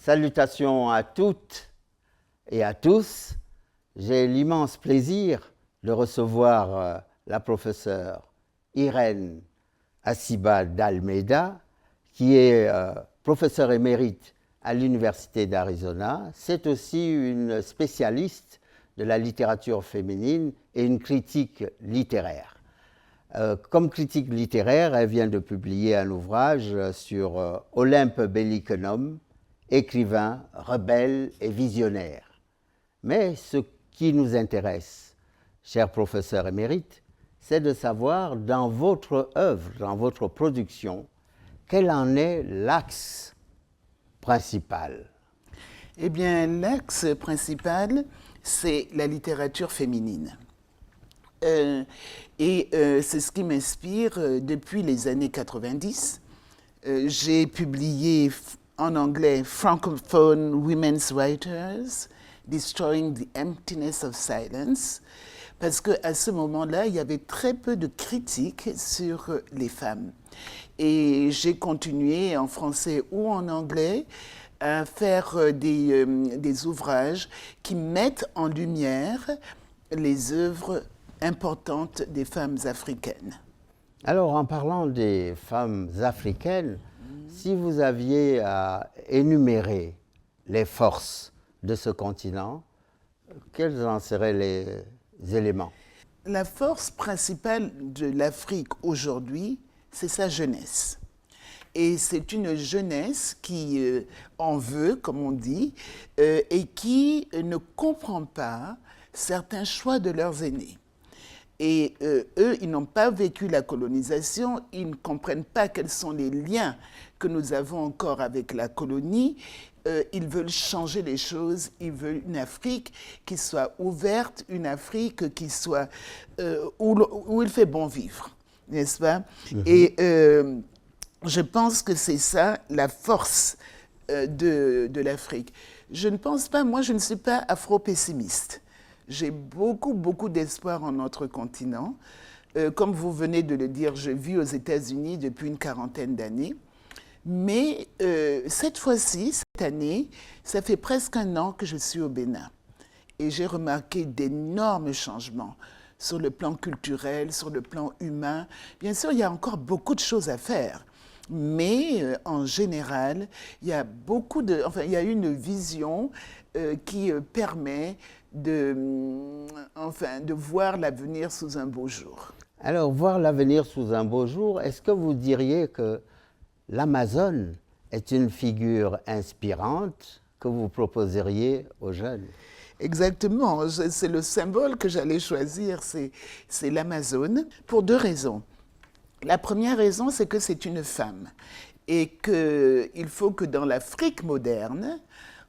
Salutations à toutes et à tous. J'ai l'immense plaisir de recevoir la professeure Irène Aciba d'Almeida, qui est professeure émérite à l'Université d'Arizona. C'est aussi une spécialiste de la littérature féminine et une critique littéraire. Comme critique littéraire, elle vient de publier un ouvrage sur Olympe Bellikenum, écrivain, rebelle et visionnaire. Mais ce qui nous intéresse, cher professeur émérite, c'est de savoir dans votre œuvre, dans votre production, quel en est l'axe principal? Eh bien, l'axe principal, c'est la littérature féminine. C'est ce qui m'inspire depuis les années 90. J'ai publié en anglais Francophone Women's Writers, Destroying the Emptiness of Silence, parce qu'à ce moment-là, il y avait très peu de critiques sur les femmes. Et j'ai continué en français ou en anglais à faire des ouvrages qui mettent en lumière les œuvres importantes des femmes africaines. Alors, en parlant des femmes africaines, si vous aviez à énumérer les forces de ce continent, quels en seraient les éléments? La force principale de l'Afrique aujourd'hui, c'est sa jeunesse. Et c'est une jeunesse qui en veut, comme on dit, et qui ne comprend pas certains choix de leurs aînés. Et eux, ils n'ont pas vécu la colonisation, ils ne comprennent pas quels sont les liens que nous avons encore avec la colonie. Ils veulent changer les choses, ils veulent une Afrique qui soit ouverte, une Afrique qui soit où il fait bon vivre, n'est-ce pas? Et je pense que c'est ça la force de l'Afrique. Je ne pense pas, moi je ne suis pas afro-pessimiste. J'ai beaucoup d'espoir en notre continent. Comme vous venez de le dire, je vis aux États-Unis depuis une quarantaine d'années. Mais cette fois-ci, cette année, ça fait presque un an que je suis au Bénin. Et j'ai remarqué d'énormes changements sur le plan culturel, sur le plan humain. Bien sûr, il y a encore beaucoup de choses à faire. Mais en général, il y a il y a une vision qui permet de voir l'avenir sous un beau jour. Alors, voir l'avenir sous un beau jour, est-ce que vous diriez que l'Amazone est une figure inspirante que vous proposeriez aux jeunes? Exactement, c'est le symbole que j'allais choisir, c'est l'Amazone, pour deux raisons. La première raison, c'est que c'est une femme et qu'il faut que dans l'Afrique moderne,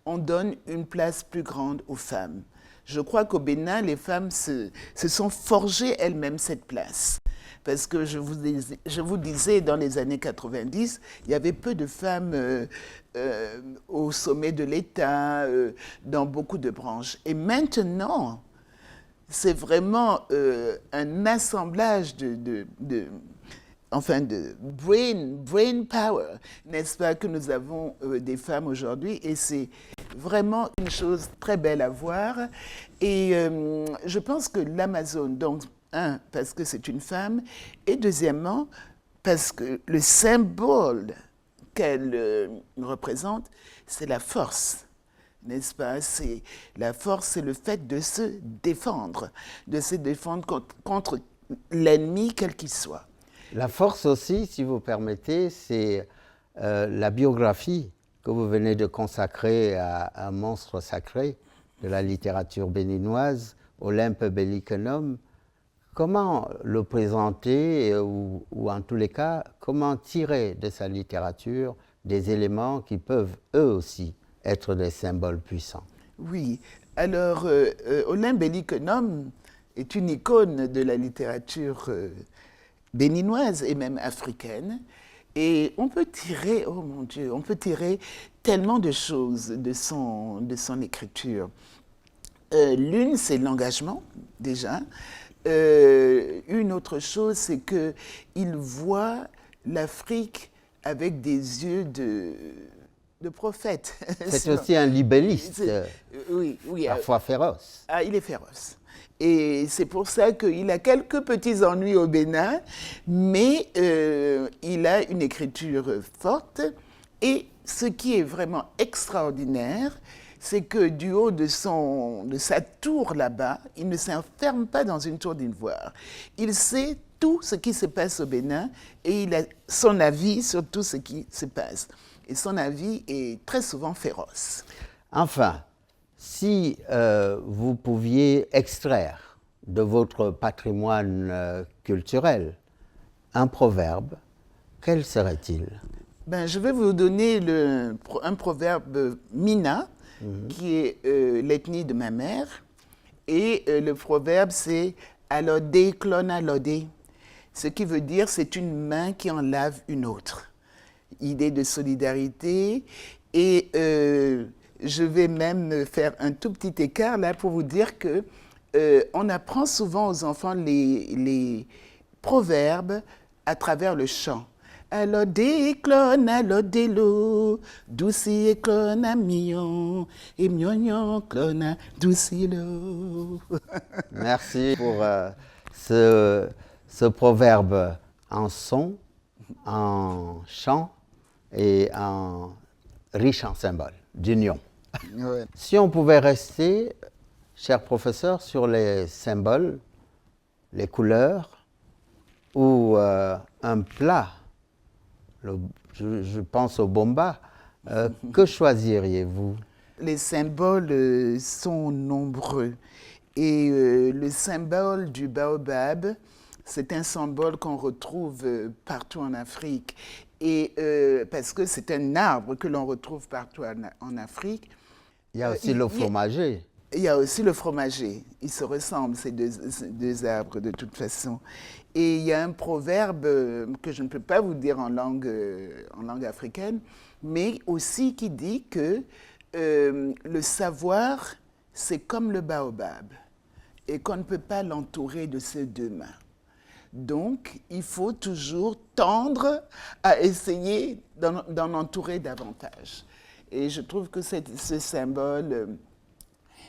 on donne une place plus grande aux femmes. Je crois qu'au Bénin, les femmes se sont forgées elles-mêmes cette place. Parce que je vous disais, dans les années 90, il y avait peu de femmes au sommet de l'État, dans beaucoup de branches. Et maintenant, c'est vraiment un assemblage de brain power, n'est-ce pas, que nous avons des femmes aujourd'hui. Et c'est vraiment une chose très belle à voir. Et je pense que l'Amazone, donc, parce que c'est une femme, et deuxièmement, parce que le symbole qu'elle représente, c'est la force. N'est-ce pas? C'est la force, c'est le fait de se défendre contre l'ennemi, quel qu'il soit. La force aussi, si vous permettez, c'est la biographie que vous venez de consacrer à un monstre sacré de la littérature béninoise, Olympe Bellikenum. Comment le présenter ou en tous les cas, comment tirer de sa littérature des éléments qui peuvent eux aussi être des symboles puissants? Oui, alors Olympe Bellikenum est une icône de la littérature béninoise et même africaine. Et on peut tirer, oh mon Dieu, on peut tirer tellement de choses de son écriture. L'une, c'est l'engagement, déjà. Une autre chose, c'est qu'il voit l'Afrique avec des yeux de prophète. C'est aussi un libelliste, Oui, oui. parfois féroce. Ah, il est féroce. Et c'est pour ça qu'il a quelques petits ennuis au Bénin, mais il a une écriture forte. Et ce qui est vraiment extraordinaire, c'est que du haut de sa tour là-bas, il ne s'enferme pas dans une tour d'ivoire. Il sait tout ce qui se passe au Bénin et il a son avis sur tout ce qui se passe. Et son avis est très souvent féroce. Enfin, si vous pouviez extraire de votre patrimoine culturel un proverbe, quel serait-il? Ben, je vais vous donner un proverbe Mina, qui est l'ethnie de ma mère. Et le proverbe, c'est « Alodé clona lodé », ce qui veut dire « c'est une main qui en lave une autre ». Idée de solidarité. Et je vais même faire un tout petit écart là pour vous dire que on apprend souvent aux enfants les proverbes à travers le chant. Alodé clona lodé lo, douci et clona mion, et mion clona douci lo. Merci pour ce proverbe en son, en chant et riche en symboles d'union. Ouais. Si on pouvait rester, cher professeur, sur les symboles, les couleurs ou un plat, je pense au bomba, que choisiriez-vous? Les symboles sont nombreux. Et le symbole du baobab, c'est un symbole qu'on retrouve partout en Afrique. Et parce que c'est un arbre que l'on retrouve partout en Afrique. Il y a aussi le fromager. Il y a aussi le fromager. Ils se ressemblent, ces deux arbres, de toute façon. Et il y a un proverbe que je ne peux pas vous dire en langue africaine, mais aussi qui dit que le savoir, c'est comme le baobab, et qu'on ne peut pas l'entourer de ses deux mains. Donc, il faut toujours tendre à essayer d'en entourer davantage. Et je trouve que ce symbole,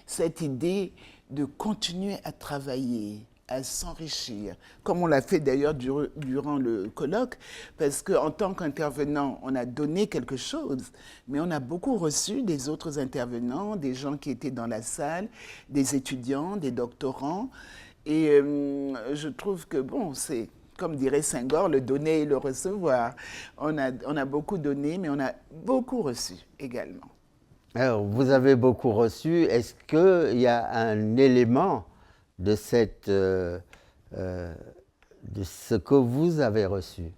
cette idée de continuer à travailler, à s'enrichir, comme on l'a fait d'ailleurs durant le colloque, parce qu'en tant qu'intervenant, on a donné quelque chose, mais on a beaucoup reçu des autres intervenants, des gens qui étaient dans la salle, des étudiants, des doctorants. Et je trouve que, bon, c'est, comme dirait Senghor, le donner et le recevoir. On a beaucoup donné, mais on a beaucoup reçu également. Alors, vous avez beaucoup reçu. Est-ce qu'il y a un élément de ce que vous avez reçu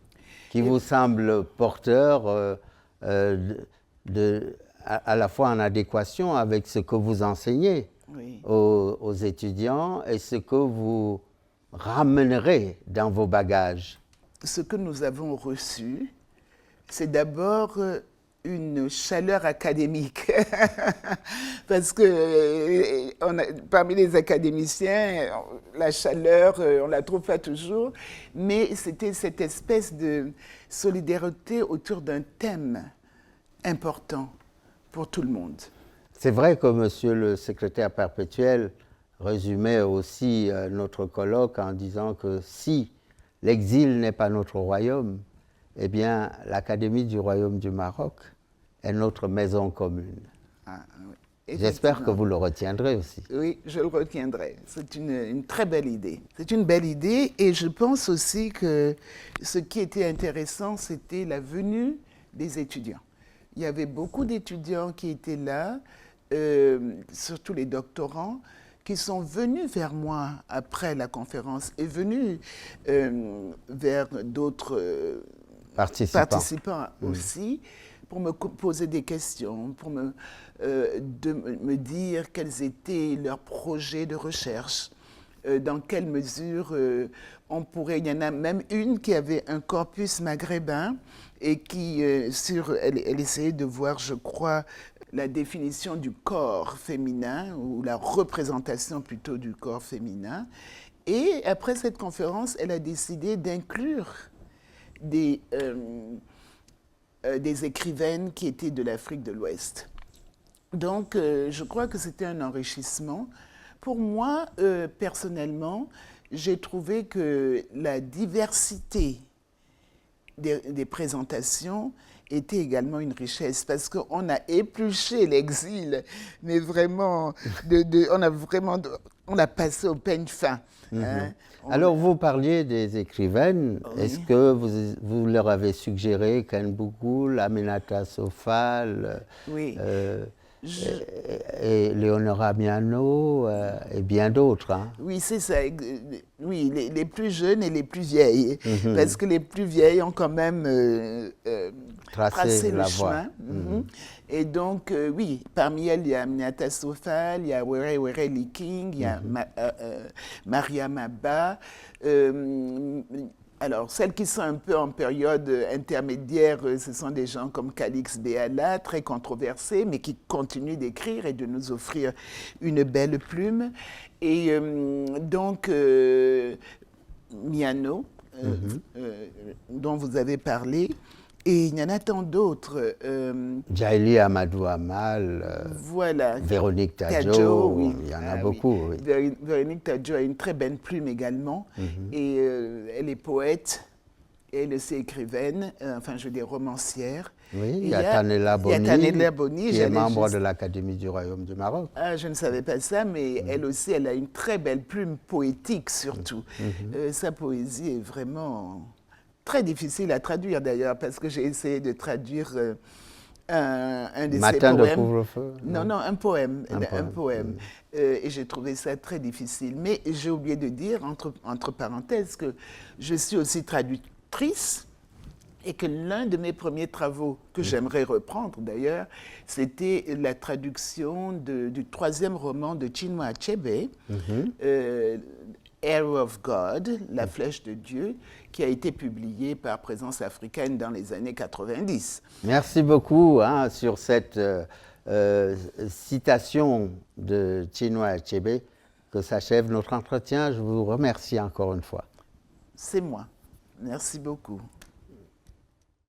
qui vous semble porteur à la fois en adéquation avec ce que vous enseignez Oui. aux étudiants et ce que vous ramènerez dans vos bagages? Ce que nous avons reçu, c'est d'abord une chaleur académique. Parce que parmi les académiciens, la chaleur, on ne la trouve pas toujours, mais c'était cette espèce de solidarité autour d'un thème important pour tout le monde. C'est vrai que monsieur le secrétaire perpétuel résumait aussi notre colloque en disant que si l'exil n'est pas notre royaume, eh bien, l'Académie du Royaume du Maroc est notre maison commune. Ah, oui. J'espère que vous le retiendrez aussi. Oui, je le retiendrai. C'est une très belle idée. C'est une belle idée et je pense aussi que ce qui était intéressant, c'était la venue des étudiants. Il y avait beaucoup d'étudiants qui étaient là, surtout les doctorants, qui sont venus vers moi après la conférence et venus vers d'autres participants aussi, pour me poser des questions, pour me dire quels étaient leurs projets de recherche, dans quelle mesure on pourrait... Il y en a même une qui avait un corpus maghrébin et qui, elle essayait de voir, je crois, la définition du corps féminin, ou la représentation plutôt du corps féminin. Et après cette conférence, elle a décidé d'inclure des des écrivaines qui étaient de l'Afrique de l'Ouest. Donc, je crois que c'était un enrichissement. Pour moi, personnellement, j'ai trouvé que la diversité des présentations était également une richesse parce qu'on a épluché l'exil, mais vraiment, on l'a passé au peigne fin. Hein. Alors, vous parliez des écrivaines. Oui. Est-ce que vous leur avez suggéré Ken Bougoul, Aminata Sofal, Oui. et Léonora Miano, et bien d'autres, hein? Oui, c'est ça. Oui, les plus jeunes et les plus vieilles. Parce que les plus vieilles ont quand même tracé le chemin. Et donc, oui, parmi elles, il y a Aminata Sofal, il y a Were Liking, il y a Maria Maba. Alors, celles qui sont un peu en période intermédiaire, ce sont des gens comme Calix Béala, très controversés, mais qui continuent d'écrire et de nous offrir une belle plume. Et donc, Miano, dont vous avez parlé, et il y en a tant d'autres. Djaïli Amadou Amal, Voilà. Véronique Tadjo, Tadjo, oui. il y en a beaucoup. Oui. Véronique Tadjo a une très belle plume également. Et elle est poète, elle est aussi écrivaine, enfin je veux dire romancière. Oui, Et il y a Tanella Boni, qui est membre de l'Académie du Royaume du Maroc. Ah, je ne savais pas ça, mais elle aussi, elle a une très belle plume poétique surtout. Sa poésie est vraiment très difficile à traduire d'ailleurs, parce que j'ai essayé de traduire un de ses Matin poèmes. de couvre-feu? Non, un poème. Un poème. Et j'ai trouvé ça très difficile. Mais j'ai oublié de dire, entre parenthèses, que je suis aussi traductrice et que l'un de mes premiers travaux, que j'aimerais reprendre d'ailleurs, c'était la traduction du troisième roman de Chinua Achebe, Arrow of God, La flèche de Dieu, qui a été publié par Présence africaine dans les années 90. Merci beaucoup sur cette citation de Chinua Achebe que s'achève notre entretien. Je vous remercie encore une fois. C'est moi. Merci beaucoup.